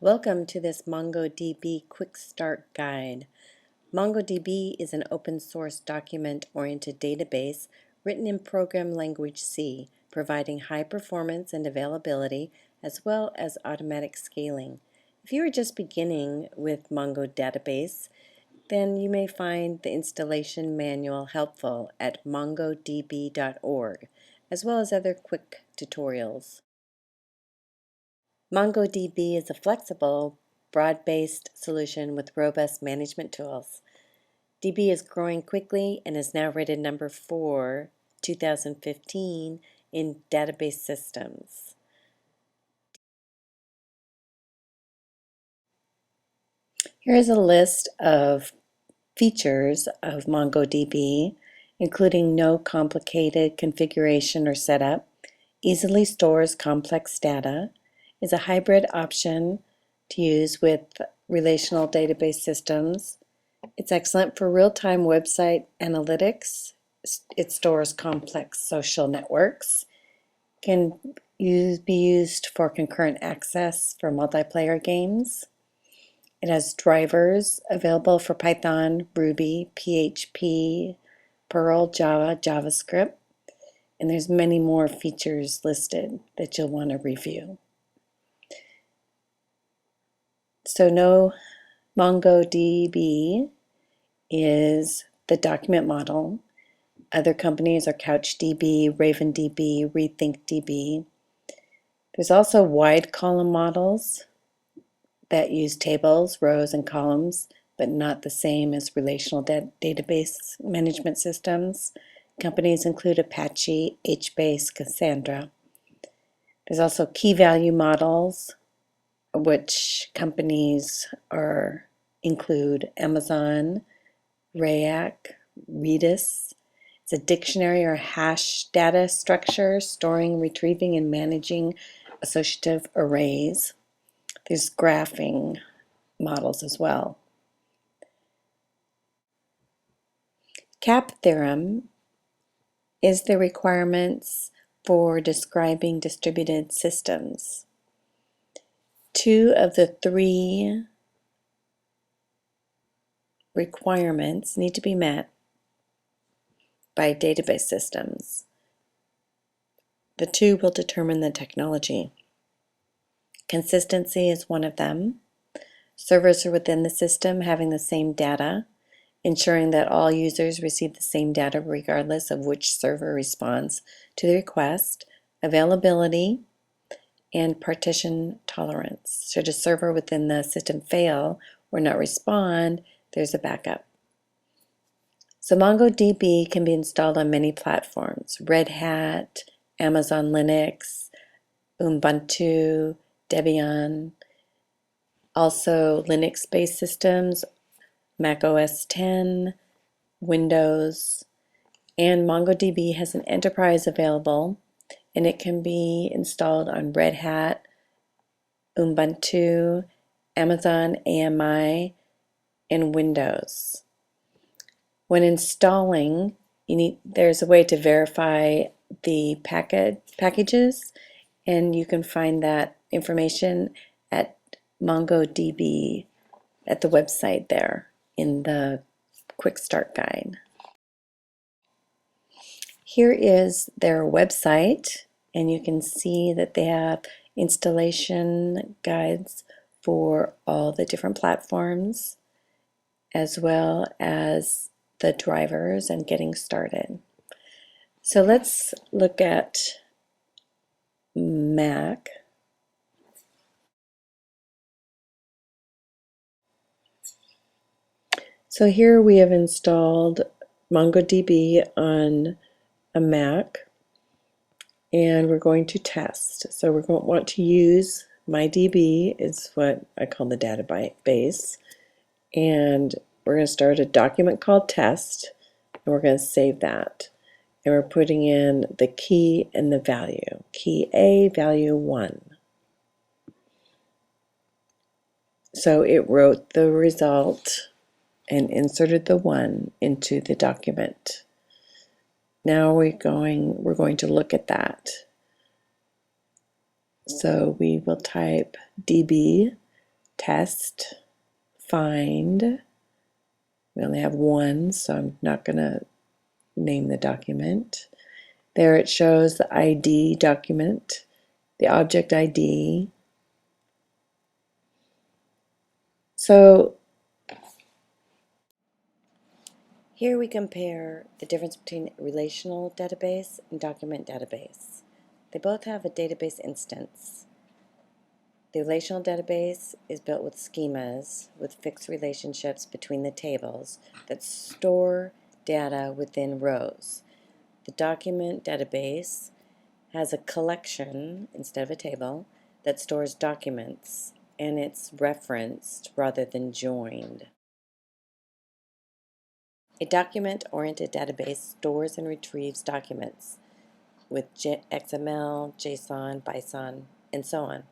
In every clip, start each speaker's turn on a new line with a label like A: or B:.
A: Welcome to this MongoDB Quick Start Guide. MongoDB is an open source document-oriented database written in program language C, providing high performance and availability as well as automatic scaling. If you are just beginning with MongoDB, then you may find the installation manual helpful at mongodb.org, as well as other quick tutorials. MongoDB is a flexible, broad-based solution with robust management tools. DB is growing quickly and is now rated number 4, 2015 in database systems. Here's a list of features of MongoDB, including no complicated configuration or setup, easily stores complex data, is a hybrid option to use with relational database systems. It's excellent for real-time website analytics. It stores complex social networks, can be used for concurrent access for multiplayer games. It has drivers available for Python, Ruby, PHP, Perl, Java, JavaScript, and there's many more features listed that you'll want to review. So MongoDB is the document model. Other companies are CouchDB, RavenDB, RethinkDB. There's also wide column models that use tables, rows, and columns, but not the same as relational database management systems. Companies include Apache, HBase, Cassandra. There's also key value models, which companies include Amazon, Rayak, Redis. It's a dictionary or hash data structure, storing, retrieving, and managing associative arrays. There's graphing models as well. CAP theorem is the requirements for describing distributed systems. 2 of the 3 requirements need to be met by database systems. The 2 will determine the technology. Consistency is one of them. Servers are within the system having the same data, ensuring that all users receive the same data regardless of which server responds to the request. Availability and partition tolerance. Should a server within the system fail or not respond, there's a backup. So MongoDB can be installed on many platforms: Red Hat, Amazon Linux, Ubuntu, Debian, also Linux-based systems, Mac OS X, Windows, and MongoDB has an enterprise available, and it can be installed on Red Hat, Ubuntu, Amazon AMI, and Windows. When installing, there's a way to verify the packages, and you can find that information at MongoDB at the website there in the Quick Start Guide. Here is their website, and you can see that they have installation guides for all the different platforms, as well as the drivers and getting started. So let's look at Mac. So here we have installed MongoDB on a Mac, and we're going to test. So we're going to want to use MyDB, is what I call the database, and we're going to start a document called test, and we're going to save that. And we're putting in the key and the value. Key A, value 1. So it wrote the result and inserted the 1 into the document. Now we're going to look at that. So we will type db test, find. We only have one, so I'm not going to name the document. There it shows the ID document, the object ID. So here we compare the difference between a relational database and document database. They both have a database instance. The relational database is built with schemas with fixed relationships between the tables that store data within rows. The document database has a collection instead of a table that stores documents, and it's referenced rather than joined. A document-oriented database stores and retrieves documents with XML, JSON, Bison, and so on.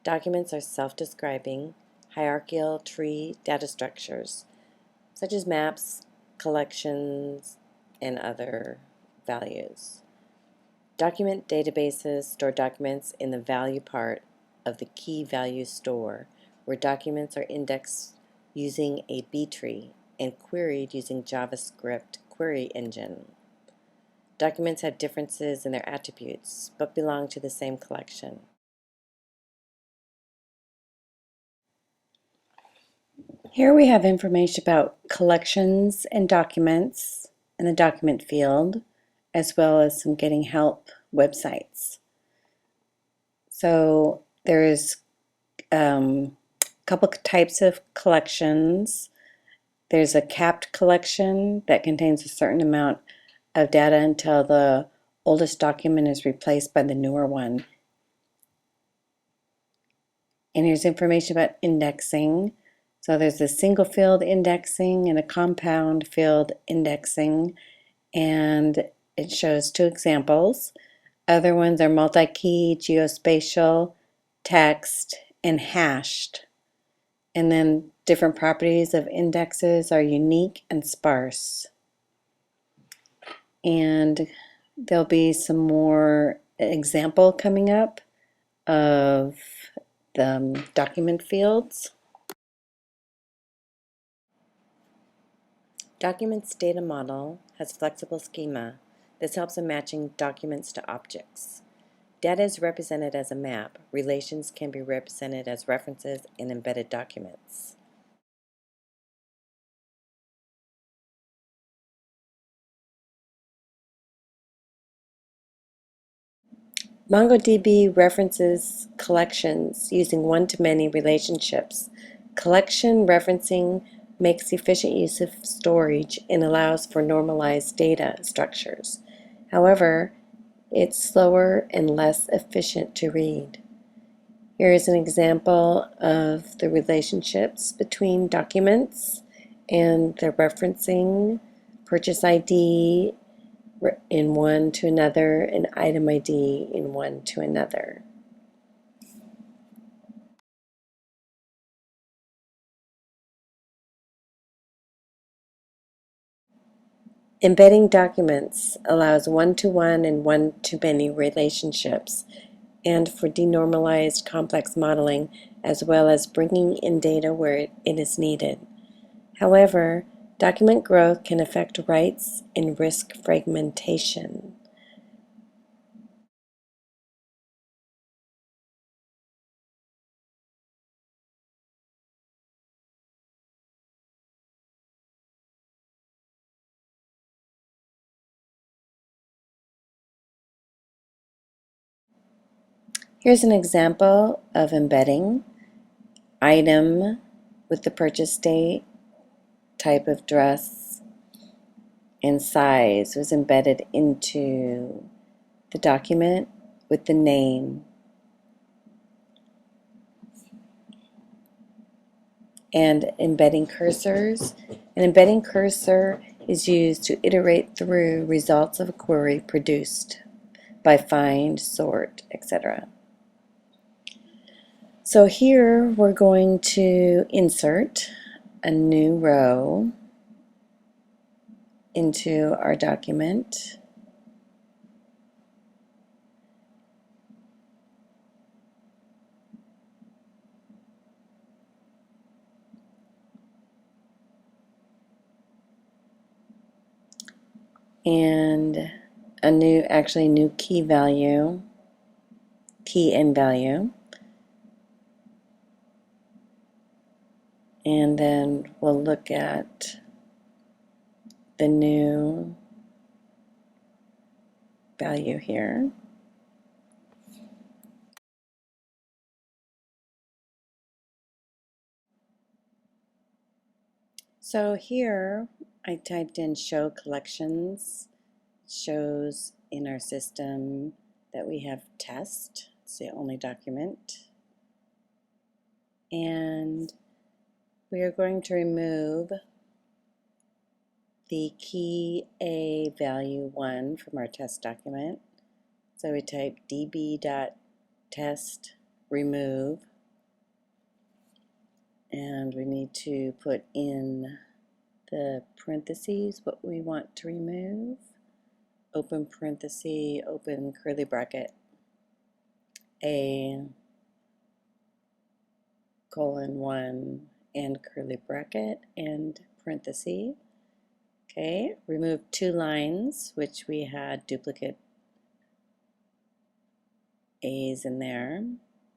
A: Documents are self-describing, hierarchical tree data structures, such as maps, collections, and other values. Document databases store documents in the value part of the key value store, where documents are indexed using a B tree and queried using JavaScript query engine. Documents have differences in their attributes, but belong to the same collection. Here we have information about collections and documents in the document field, as well as some getting help websites. So there's a couple types of collections. There's a capped collection that contains a certain amount of data until the oldest document is replaced by the newer one. And here's information about indexing. So there's a single field indexing and a compound field indexing, and it shows two examples. Other ones are multi-key, geospatial, text, and hashed. And then different properties of indexes are unique and sparse. And there'll be some more example coming up of the document fields. Documents data model has flexible schema. This helps in matching documents to objects. Data is represented as a map. Relations can be represented as references in embedded documents. MongoDB references collections using one-to-many relationships. Collection referencing makes efficient use of storage and allows for normalized data structures. However, it's slower and less efficient to read. Here is an example of the relationships between documents and the referencing, purchase ID in one to another, and item ID in one to another. Embedding documents allows one-to-one and one-to-many relationships, and for denormalized complex modeling, as well as bringing in data where it is needed. However, document growth can affect writes and risk fragmentation. Here's an example of embedding. Item with the purchase date, type of dress, and size was embedded into the document with the name. And embedding cursors. An embedding cursor is used to iterate through results of a query produced by find, sort, etc. So here we're going to insert a new row into our document. and a new key and value. And then we'll look at the new value here. So here I typed in show collections. It shows in our system that we have test. It's the only document. And we are going to remove the key A value 1 from our test document. So we type db.test remove, and we need to put in the parentheses what we want to remove. Open parenthesis, open curly bracket, A colon 1 and curly bracket and parenthesis. Okay, remove 2 lines, which we had duplicate A's in there.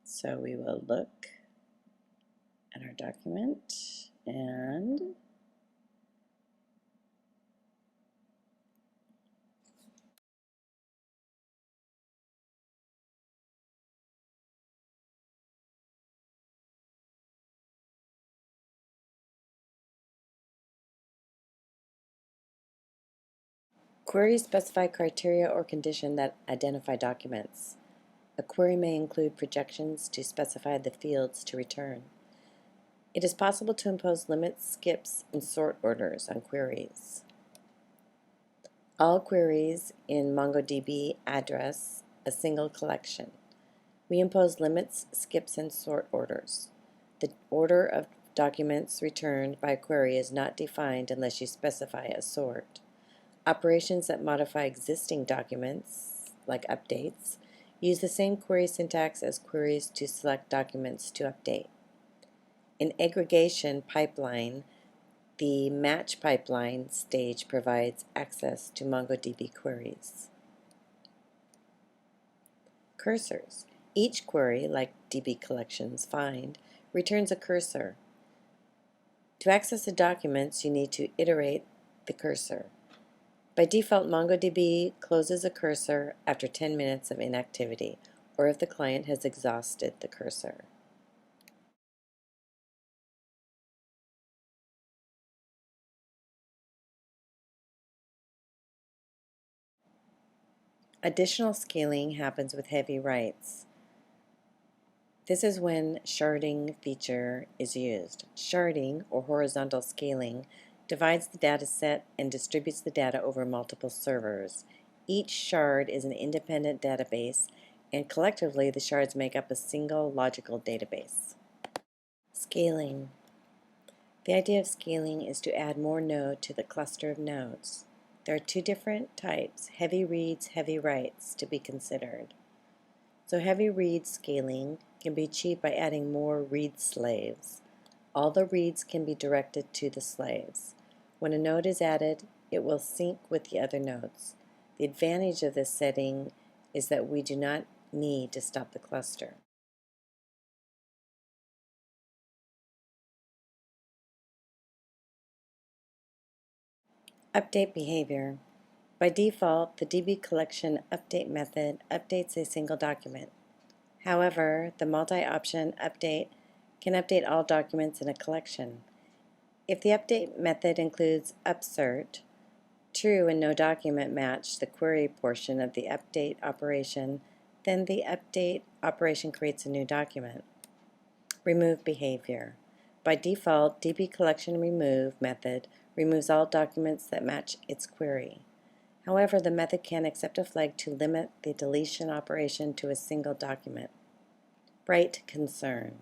A: So we will look at our document and queries specify criteria or condition that identify documents. A query may include projections to specify the fields to return. It is possible to impose limits, skips, and sort orders on queries. All queries in MongoDB address a single collection. We impose limits, skips, and sort orders. The order of documents returned by a query is not defined unless you specify a sort. Operations that modify existing documents, like updates, use the same query syntax as queries to select documents to update. In aggregation pipeline, the match pipeline stage provides access to MongoDB queries. Cursors. Each query, like DB collections find, returns a cursor. To access the documents, you need to iterate the cursor. By default, MongoDB closes a cursor after 10 minutes of inactivity, or if the client has exhausted the cursor. Additional scaling happens with heavy writes. This is when sharding feature is used. Sharding, or horizontal scaling, divides the data set and distributes the data over multiple servers. Each shard is an independent database, and collectively the shards make up a single logical database. Scaling. The idea of scaling is to add more node to the cluster of nodes. There are 2 different types, heavy reads, heavy writes, to be considered. So heavy read scaling can be achieved by adding more read slaves. All the reads can be directed to the slaves. When a node is added, it will sync with the other nodes. The advantage of this setting is that we do not need to stop the cluster. Update behavior. By default, the DB collection update method updates a single document. However, the multi-option update can update all documents in a collection. If the update method includes upsert, true and no document match the query portion of the update operation, then the update operation creates a new document. Remove behavior. By default, DB collection remove method removes all documents that match its query. However, the method can accept a flag to limit the deletion operation to a single document. Write concern.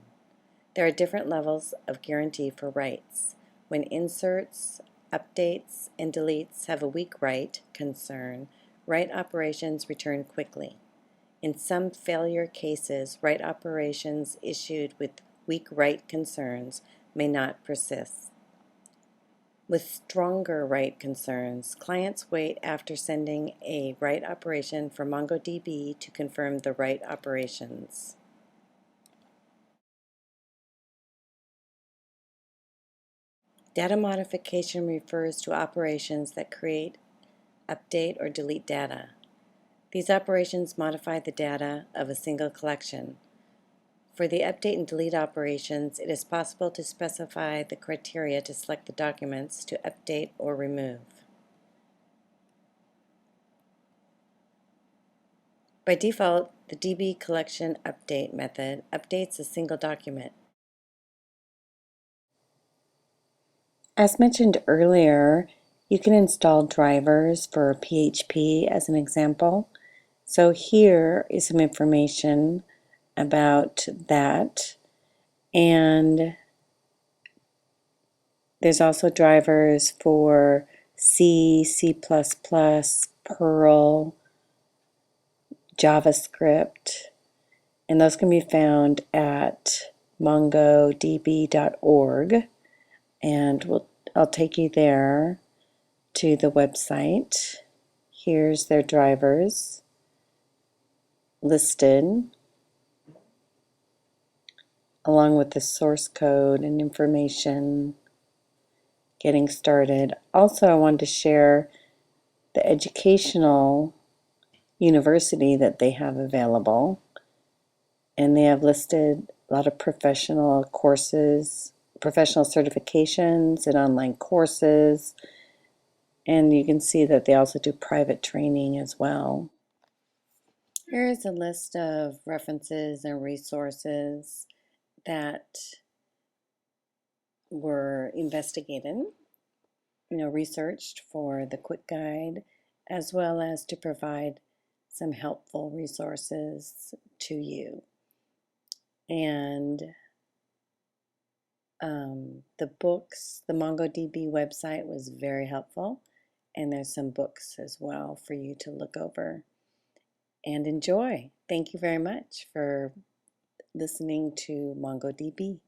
A: There are different levels of guarantee for writes. When inserts, updates, and deletes have a weak write concern, write operations return quickly. In some failure cases, write operations issued with weak write concerns may not persist. With stronger write concerns, clients wait after sending a write operation for MongoDB to confirm the write operations. Data modification refers to operations that create, update, or delete data. These operations modify the data of a single collection. For the update and delete operations, it is possible to specify the criteria to select the documents to update or remove. By default, the DB collection update method updates a single document. As mentioned earlier, you can install drivers for PHP as an example. So here is some information about that. And there's also drivers for C, C++, Perl, JavaScript, and those can be found at mongodb.org. And I'll take you there to the website. Here's their drivers listed, along with the source code and information getting started. Also, I wanted to share the educational university that they have available. And they have listed a lot of professional courses, professional certifications, and online courses. And you can see that they also do private training as well. Here is a list of references and resources that were investigated, researched for the quick guide, as well as to provide some helpful resources to you. And the books, the MongoDB website was very helpful, and there's some books as well for you to look over and enjoy. Thank you very much for listening to MongoDB.